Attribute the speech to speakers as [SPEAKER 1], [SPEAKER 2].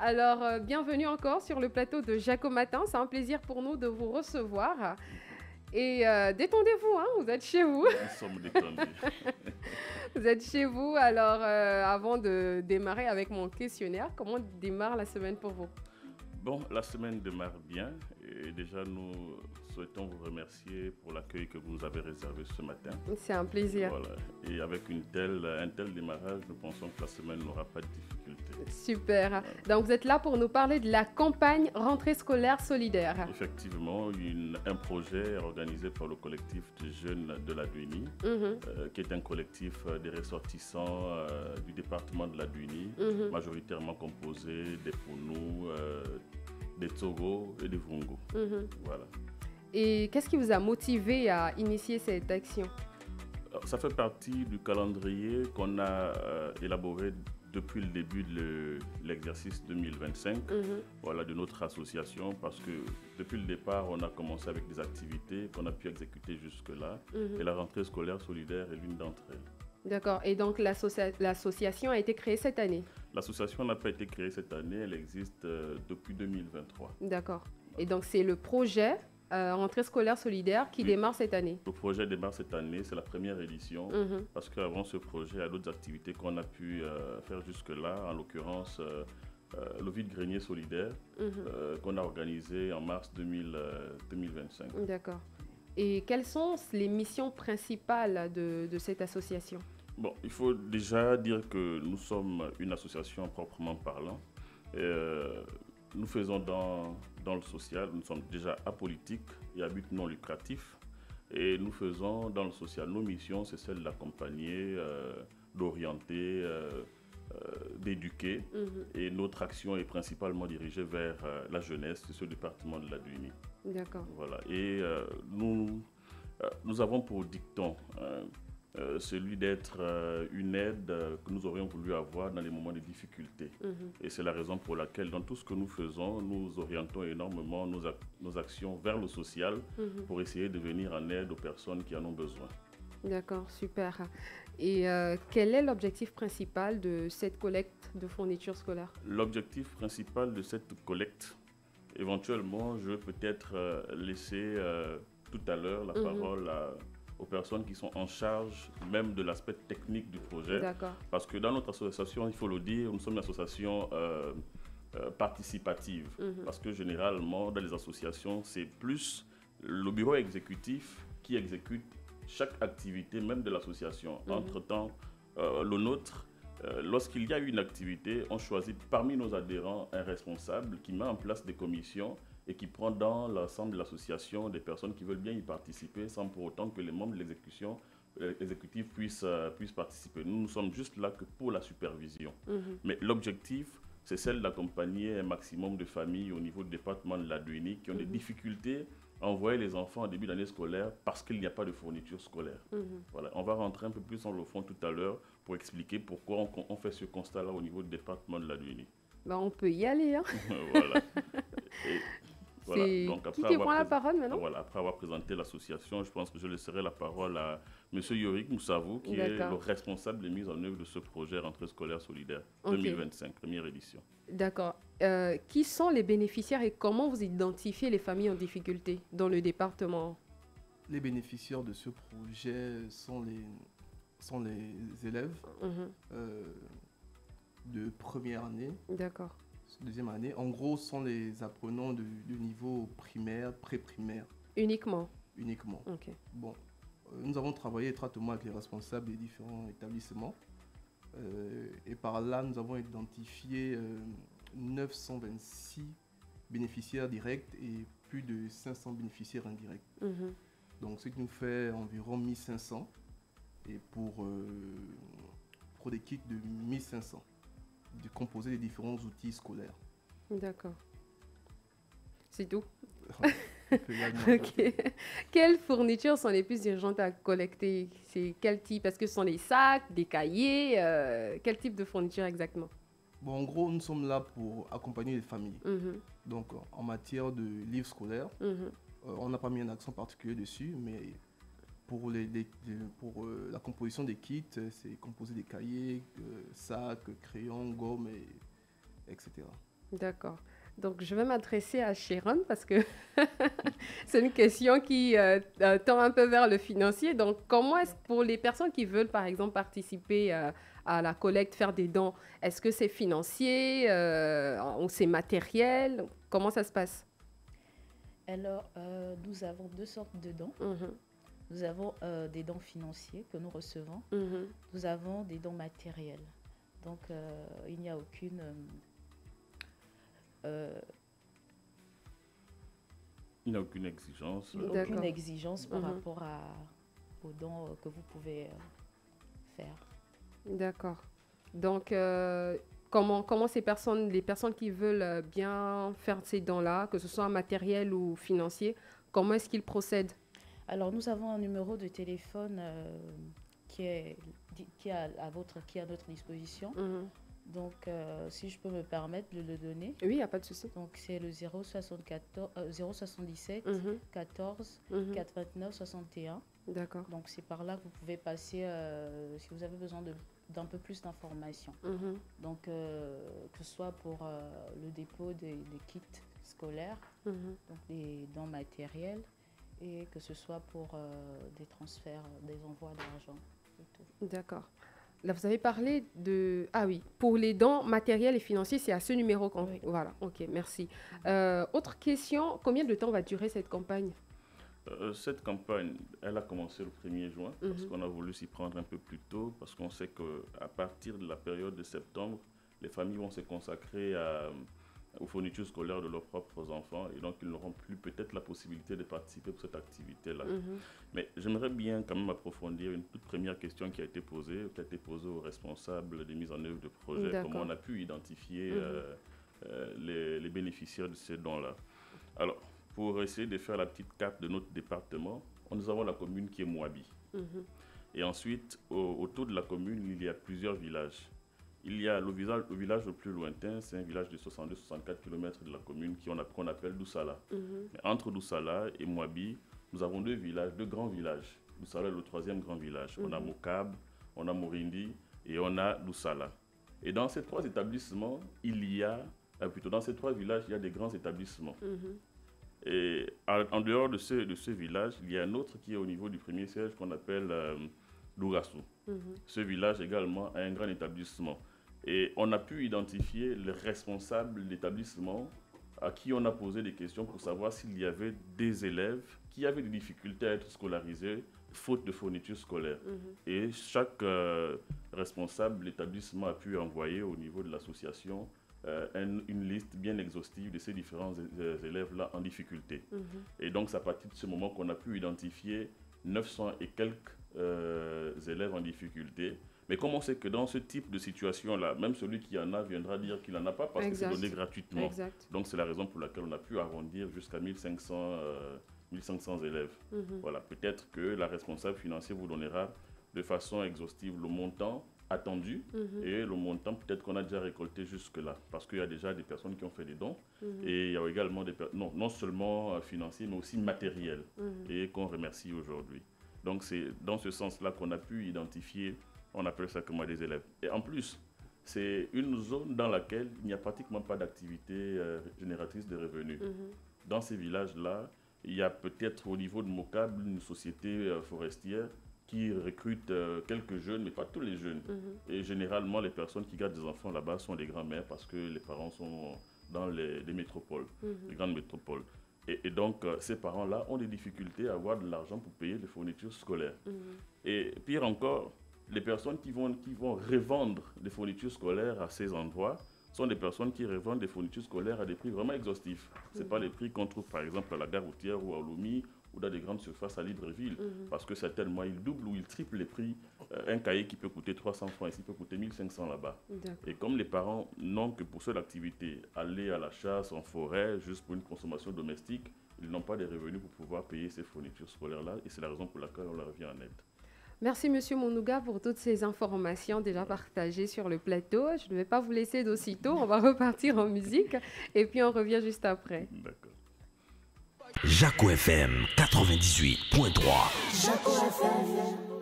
[SPEAKER 1] Alors, bienvenue encore sur le plateau de Jaco Matin. C'est un plaisir pour nous de vous recevoir. Et détendez-vous, hein, vous êtes chez vous.
[SPEAKER 2] Nous sommes détendus.
[SPEAKER 1] Vous êtes chez vous. Alors, avant de démarrer avec mon questionnaire, comment démarre la semaine pour vous?
[SPEAKER 2] Bon, la semaine démarre bien et déjà nous souhaitons vous remercier pour l'accueil que vous nous avez réservé ce matin.
[SPEAKER 1] C'est un plaisir.
[SPEAKER 2] Voilà. Et avec un tel démarrage, nous pensons que la semaine n'aura pas de difficulté.
[SPEAKER 1] Super.
[SPEAKER 2] Voilà.
[SPEAKER 1] Donc, vous êtes là pour nous parler de la campagne Rentrée scolaire solidaire.
[SPEAKER 2] Effectivement, un projet organisé par le collectif de jeunes de la Duini, qui est un collectif des ressortissants du département de la Duini, majoritairement composé des Pounou, des Togo et des Vungo. Voilà.
[SPEAKER 1] Et qu'est-ce qui vous a motivé à initier cette action?
[SPEAKER 2] Ça fait partie du calendrier qu'on a élaboré depuis le début de l'exercice 2025, voilà, de notre association, parce que depuis le départ, on a commencé avec des activités qu'on a pu exécuter jusque-là, et la rentrée scolaire solidaire est l'une d'entre elles.
[SPEAKER 1] D'accord. Et donc, l'association a été créée cette année?
[SPEAKER 2] L'association n'a pas été créée cette année, elle existe depuis 2023.
[SPEAKER 1] D'accord. Et donc, c'est le projet Rentrée scolaire solidaire qui démarre cette année?
[SPEAKER 2] Le projet démarre cette année, c'est la première édition, parce qu'avant ce projet, il y a d'autres activités qu'on a pu faire jusque-là, en l'occurrence le vide-grenier solidaire qu'on a organisé en mars 2025.
[SPEAKER 1] D'accord. Et quelles sont les missions principales de cette association?
[SPEAKER 2] Bon, il faut déjà dire que nous sommes une association proprement parlant. Nous faisons dans le social, nous sommes déjà apolitiques et à but non lucratif. Et nous faisons dans le social, nos missions, c'est celle d'accompagner, d'orienter, d'éduquer. Et notre action est principalement dirigée vers la jeunesse, c'est ce département de la Duini.
[SPEAKER 1] D'accord.
[SPEAKER 2] Voilà. Et nous avons pour dicton celui d'être une aide que nous aurions voulu avoir dans les moments de difficulté. Et c'est la raison pour laquelle, dans tout ce que nous faisons, nous orientons énormément nos actions vers le social pour essayer de venir en aide aux personnes qui en ont besoin.
[SPEAKER 1] D'accord, super. Et quel est l'objectif principal de cette collecte de fournitures scolaires?
[SPEAKER 2] L'objectif principal de cette collecte, éventuellement, je vais peut-être laisser tout à l'heure la parole aux personnes qui sont en charge même de l'aspect technique du projet. Parce que dans notre association, il faut le dire, nous sommes une association participative. Parce que généralement, dans les associations, c'est plus le bureau exécutif qui exécute chaque activité, même de l'association. Entre-temps, le nôtre, lorsqu'il y a une activité, on choisit parmi nos adhérents un responsable qui met en place des commissions et qui prend dans l'ensemble de l'association des personnes qui veulent bien y participer sans pour autant que les membres de l'exécution exécutive puissent participer. Nous sommes juste là que pour la supervision. Mais l'objectif, c'est celle d'accompagner un maximum de familles au niveau du département de la Duini qui ont des difficultés à envoyer les enfants en début d'année scolaire parce qu'il n'y a pas de fourniture scolaire. Voilà. On va rentrer un peu plus dans le fond tout à l'heure pour expliquer pourquoi on fait ce constat-là au niveau du département de la Duini.
[SPEAKER 1] Ben, on peut y aller. Hein.
[SPEAKER 2] Voilà. Voilà.
[SPEAKER 1] Donc, qui prend la parole maintenant?
[SPEAKER 2] Voilà. Après avoir présenté l'association, je pense que je laisserai la parole à M. Yorik Moussavou, qui est le responsable de mise en œuvre de ce projet Rentrée scolaire solidaire 2025, première édition.
[SPEAKER 1] D'accord. Qui sont les bénéficiaires et comment vous identifiez les familles en difficulté dans le département?
[SPEAKER 3] Les bénéficiaires de ce projet sont les élèves de première année.
[SPEAKER 1] D'accord.
[SPEAKER 3] Deuxième année, en gros, sont les apprenants de niveau primaire, pré-primaire.
[SPEAKER 1] Uniquement?
[SPEAKER 3] Uniquement.
[SPEAKER 1] Ok.
[SPEAKER 3] Bon, nous avons travaillé étroitement avec les responsables des différents établissements. Et par là, nous avons identifié 926 bénéficiaires directs et plus de 500 bénéficiaires indirects. Donc, ce qui nous fait environ 1500 et pour des kits de 1500. De composer les différents outils scolaires.
[SPEAKER 1] D'accord. C'est tout?
[SPEAKER 3] Ok.
[SPEAKER 1] Quelles fournitures sont les plus urgentes à collecter? C'est quel type? Est-ce que ce sont des sacs, des cahiers? Quel type de fourniture exactement?
[SPEAKER 3] Bon, en gros, nous sommes là pour accompagner les familles. Donc, en matière de livres scolaires, on n'a pas mis un accent particulier dessus, mais pour la composition des kits, c'est composé des cahiers, sacs, crayons, gommes, etc.
[SPEAKER 1] D'accord. Donc, je vais m'adresser à Sharon parce que c'est une question qui tend un peu vers le financier. Donc, comment est-ce pour les personnes qui veulent, par exemple, participer à la collecte, faire des dons, est-ce que c'est financier ou c'est matériel? Comment ça se passe?
[SPEAKER 4] Alors, nous avons deux sortes de dons.
[SPEAKER 1] Mhm,
[SPEAKER 4] Nous avons des dons financiers que nous recevons.
[SPEAKER 1] mhm.
[SPEAKER 4] Nous avons des dons matériels. Donc, il n'y a
[SPEAKER 2] Il n'y a aucune exigence.
[SPEAKER 1] D'accord.
[SPEAKER 4] aucune exigence par
[SPEAKER 1] Mhm.
[SPEAKER 4] rapport aux dons que vous pouvez faire.
[SPEAKER 1] D'accord. Donc, comment les personnes qui veulent bien faire ces dons-là, que ce soit matériel ou financier, comment est-ce qu'ils procèdent?
[SPEAKER 4] Alors, nous avons un numéro de téléphone qui est à notre disposition.
[SPEAKER 1] Mhm.
[SPEAKER 4] Donc, si je peux me permettre de le donner.
[SPEAKER 1] Oui, il n'y a pas de souci.
[SPEAKER 4] Donc, c'est le 077
[SPEAKER 1] Mhm,
[SPEAKER 4] 14
[SPEAKER 1] mhm.
[SPEAKER 4] 89 61.
[SPEAKER 1] D'accord.
[SPEAKER 4] Donc, c'est par là que vous pouvez passer si vous avez besoin d'un peu plus d'informations.
[SPEAKER 1] Mhm,
[SPEAKER 4] Donc, que ce soit pour le dépôt des kits scolaires,
[SPEAKER 1] mhm.
[SPEAKER 4] donc des dons matériels, et que ce soit pour des transferts, des envois d'argent et tout.
[SPEAKER 1] D'accord. Là, vous avez parlé de... Ah oui, pour les dons matériels et financiers, c'est à ce numéro qu'on...
[SPEAKER 4] Oui.
[SPEAKER 1] Voilà, ok, merci. Autre question, combien de temps va durer cette campagne?
[SPEAKER 2] Cette campagne, elle a commencé le 1er juin parce
[SPEAKER 1] Mhm.
[SPEAKER 2] qu'on a voulu s'y prendre un peu plus tôt parce qu'on sait qu'à partir de la période de septembre, les familles vont se consacrer aux fournitures scolaires de leurs propres enfants et donc ils n'auront plus peut-être la possibilité de participer pour cette activité-là.
[SPEAKER 1] Mhm,
[SPEAKER 2] Mais j'aimerais bien quand même approfondir une toute première question qui a été posée aux responsables des mises en œuvre de projets.
[SPEAKER 1] D'accord.
[SPEAKER 2] Comment on a pu identifier
[SPEAKER 1] Mhm.
[SPEAKER 2] les bénéficiaires de ces dons-là. Alors, pour essayer de faire la petite carte de notre département, nous avons la commune qui est Mouabi.
[SPEAKER 1] mhm,
[SPEAKER 2] Et ensuite, autour de la commune, il y a plusieurs villages. Il y a le village le plus lointain, c'est un village de 62-64 km de la commune qu'on appelle Doussala.
[SPEAKER 1] mhm.
[SPEAKER 2] Mais entre Doussala et Mouabi, nous avons deux grands villages. Doussala est le troisième grand village. On a
[SPEAKER 1] Mhm.
[SPEAKER 2] Mokab, on a Morindi et on a Doussala. Et dans ces trois établissements, dans ces trois villages, il y a des grands établissements.
[SPEAKER 1] Mhm.
[SPEAKER 2] Et en dehors de ce village, il y a un autre qui est au niveau du premier siège qu'on appelle Dourassou.
[SPEAKER 1] Mhm.
[SPEAKER 2] Ce village également a un grand établissement. Et on a pu identifier les responsables de l'établissement à qui on a posé des questions pour savoir s'il y avait des élèves qui avaient des difficultés à être scolarisés faute de fournitures scolaires.
[SPEAKER 1] Mhm.
[SPEAKER 2] Et chaque responsable de l'établissement a pu envoyer au niveau de l'association une liste bien exhaustive de ces différents élèves-là en difficulté.
[SPEAKER 1] Mhm.
[SPEAKER 2] Et donc, c'est à partir de ce moment qu'on a pu identifier 900 et quelques élèves en difficulté. Mais comme on sait que dans ce type de situation-là, même celui qui en a viendra dire qu'il n'en a pas parce
[SPEAKER 1] Exact.
[SPEAKER 2] que c'est donné gratuitement.
[SPEAKER 1] Exact.
[SPEAKER 2] Donc, c'est la raison pour laquelle on a pu arrondir jusqu'à 1500 élèves.
[SPEAKER 1] Mhm.
[SPEAKER 2] Voilà, peut-être que la responsable financière vous donnera de façon exhaustive le montant attendu
[SPEAKER 1] Mhm.
[SPEAKER 2] et le montant peut-être qu'on a déjà récolté jusque-là. Parce qu'il y a déjà des personnes qui ont fait des dons
[SPEAKER 1] Mhm.
[SPEAKER 2] et il y a également non seulement financiers mais aussi matériels
[SPEAKER 1] Mhm.
[SPEAKER 2] et qu'on remercie aujourd'hui. Donc c'est dans ce sens-là qu'on a pu identifier, on appelle ça comme des élèves. Et en plus, c'est une zone dans laquelle il n'y a pratiquement pas d'activité génératrice de revenus.
[SPEAKER 1] Mhm.
[SPEAKER 2] Dans ces villages-là, il y a peut-être au niveau de Mokab une société forestière qui recrute quelques jeunes, mais pas tous les jeunes.
[SPEAKER 1] Mhm.
[SPEAKER 2] Et généralement, les personnes qui gardent des enfants là-bas sont les grands-mères parce que les parents sont dans les métropoles,
[SPEAKER 1] Mhm.
[SPEAKER 2] les grandes métropoles. Et donc, ces parents-là ont des difficultés à avoir de l'argent pour payer les fournitures scolaires.
[SPEAKER 1] Mhm.
[SPEAKER 2] Et pire encore, les personnes qui vont revendre des fournitures scolaires à ces endroits sont des personnes qui revendent des fournitures scolaires à des prix vraiment exhaustifs. Ce n'est pas les prix qu'on trouve par exemple à la gare routière ou à Lomé ou dans des grandes surfaces à Libreville.
[SPEAKER 1] Mhm.
[SPEAKER 2] Parce que certainement, ils doublent ou ils triplent les prix. Un cahier qui peut coûter 300 francs ici peut coûter 1500 là-bas.
[SPEAKER 1] D'accord.
[SPEAKER 2] Et comme les parents n'ont que pour seule activité aller à la chasse en forêt, juste pour une consommation domestique, ils n'ont pas de revenus pour pouvoir payer ces fournitures scolaires-là. Et c'est la raison pour laquelle on leur vient en aide.
[SPEAKER 1] Merci, Monsieur Monouga, pour toutes ces informations déjà partagées sur le plateau. Je ne vais pas vous laisser d'aussitôt. On va repartir en musique et puis on revient juste après.
[SPEAKER 2] D'accord.
[SPEAKER 5] Jaco FM 98.3.
[SPEAKER 6] Jaco FM.